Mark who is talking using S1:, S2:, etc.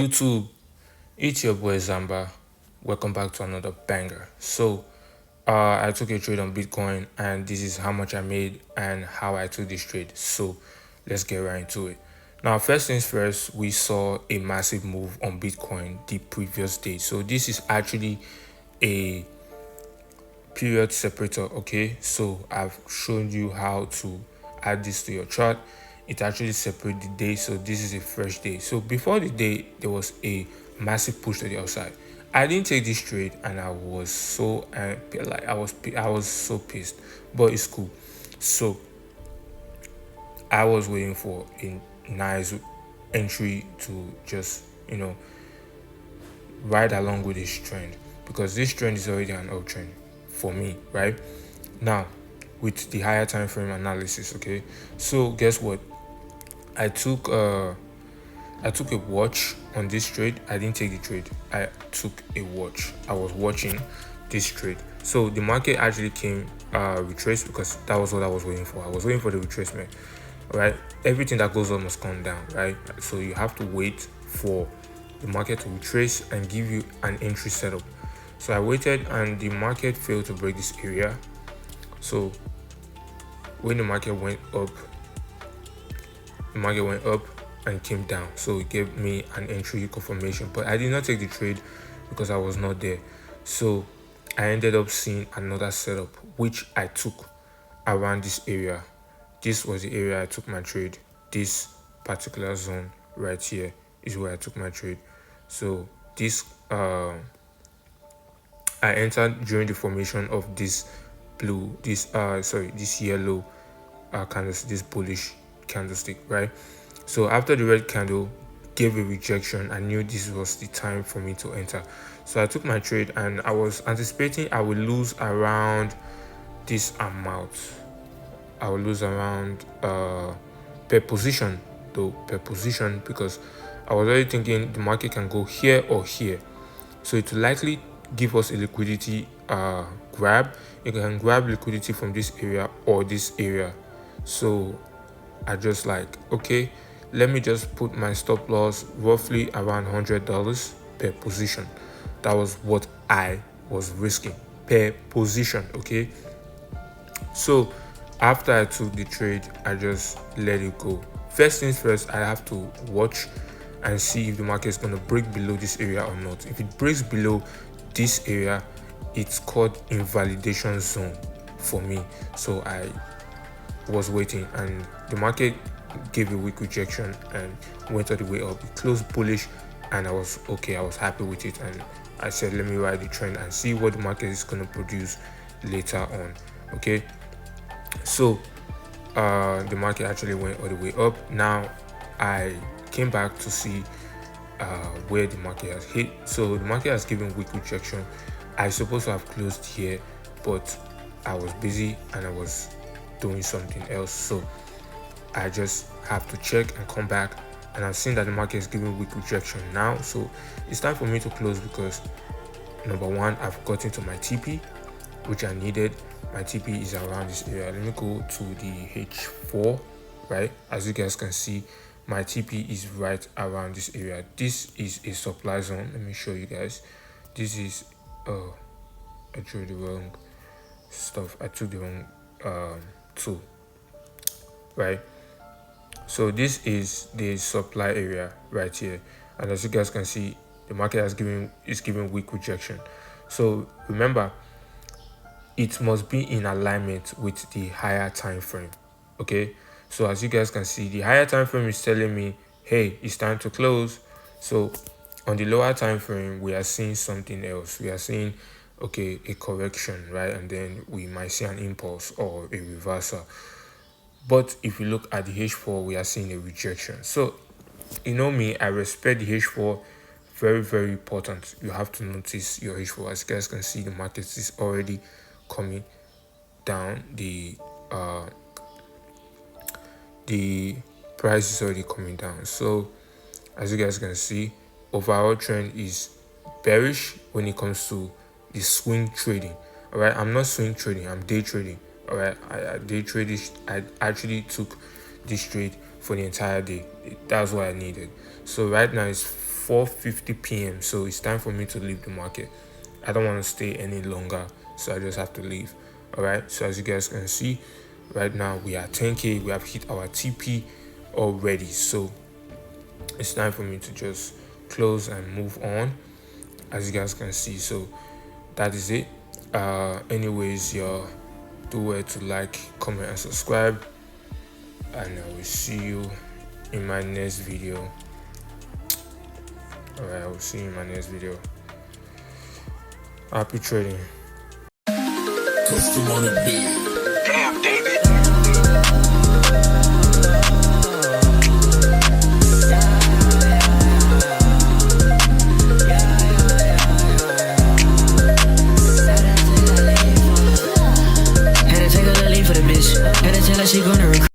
S1: YouTube, it's your boy Zamba. Welcome back to another banger. I took a trade on Bitcoin, and this is how much I made and how I took this trade. So, let's get right into it. Now, first things first, we saw a massive move on Bitcoin the previous day. So, this is actually a period separator. Okay, so I've shown you how to add this to your chart. It actually separates the day, so this is a fresh day. So before the day there was a massive push to the outside. I didn't take this trade and I was so I was so pissed, but it's cool. So I was waiting for a nice entry to just ride along with this trend, because this trend is already an uptrend for me right now with the higher time frame analysis. Okay, so guess what, i took uh I took a watch on this trade. I didn't take the trade, I took a watch. I was watching this trade. So the market actually came retraced, because that was what I was waiting for. I was waiting for the retracement, right? Everything that goes up must come down, right? So you have to wait for the market to retrace and give you an entry setup. So I waited and the market failed to break this area. So when the market went up and came down. So it gave me an entry confirmation, but I did not take the trade because I was not there. So I ended up seeing another setup, which I took around this area. This was the area I took my trade. This particular zone right here is where I took my trade. So this I entered during the formation of this this yellow candlestick, this bullish candlestick, right? So after the red candle gave a rejection, I knew this was the time for me to enter. So I took my trade and I was anticipating I would lose around this amount. I will lose around per position, because I was already thinking the market can go here or here. So it will likely give us a liquidity grab. You can grab liquidity from this area or this area. So I just like, okay, let me just put my stop loss roughly around $100 per position. That was what I was risking per position. Okay, so after I took the trade, I just let it go. First things first, I have to watch and see if the market is going to break below this area or not. If it breaks below this area, it's called invalidation zone for me. So I was waiting and the market gave a weak rejection and went all the way up. It closed bullish and I was okay. I was happy with it, and I said let me ride the trend and see what the market is going to produce later on. Okay, so the market actually went all the way up. Now I came back to see where the market has hit. So the market has given weak rejection. I supposed to have closed here, but I was busy and I was doing something else. So I just have to check and come back, and I've seen that the market is giving weak rejection now. So it's time for me to close, because number one, I've got into my TP, which I needed. My TP is around this area. Let me go to the H4, right? As you guys can see, my TP is right around this area. This is a supply zone. Let me show you guys. This is I drew the wrong stuff. I took the wrong tool, right? So this is the supply area right here, and as you guys can see, the market is giving weak rejection. So remember, it must be in alignment with the higher time frame. Okay, so as you guys can see, the higher time frame is telling me, hey, it's time to close. So on the lower time frame, we are seeing something else. We are seeing, okay, a correction, right? And then we might see an impulse or a reversal. But if you look at the H4, we are seeing a rejection. So you know me, I respect the H4. Very, very important. You have to notice your H4. As you guys can see, the market is already coming down. The price is already coming down. So as you guys can see, overall trend is bearish when it comes to the swing trading. All right, I'm not swing trading, I'm day trading. All right, I day traded. I actually took this trade for the entire day. That's what I needed. So right now it's 4:50 p.m. So it's time for me to leave the market. I don't want to stay any longer, so I just have to leave. All right, so as you guys can see right now, we are 10k. We have hit our TP already, so it's time for me to just close and move on, as you guys can see. So that is it. Anyways, y'all, do well to like, comment, and subscribe, and I will see you in my next video. All right, I will see you in my next video. Happy trading.
S2: Custom on the beat. Damn, David. Had to take a little leave for the bitch. Had to tell her she gonna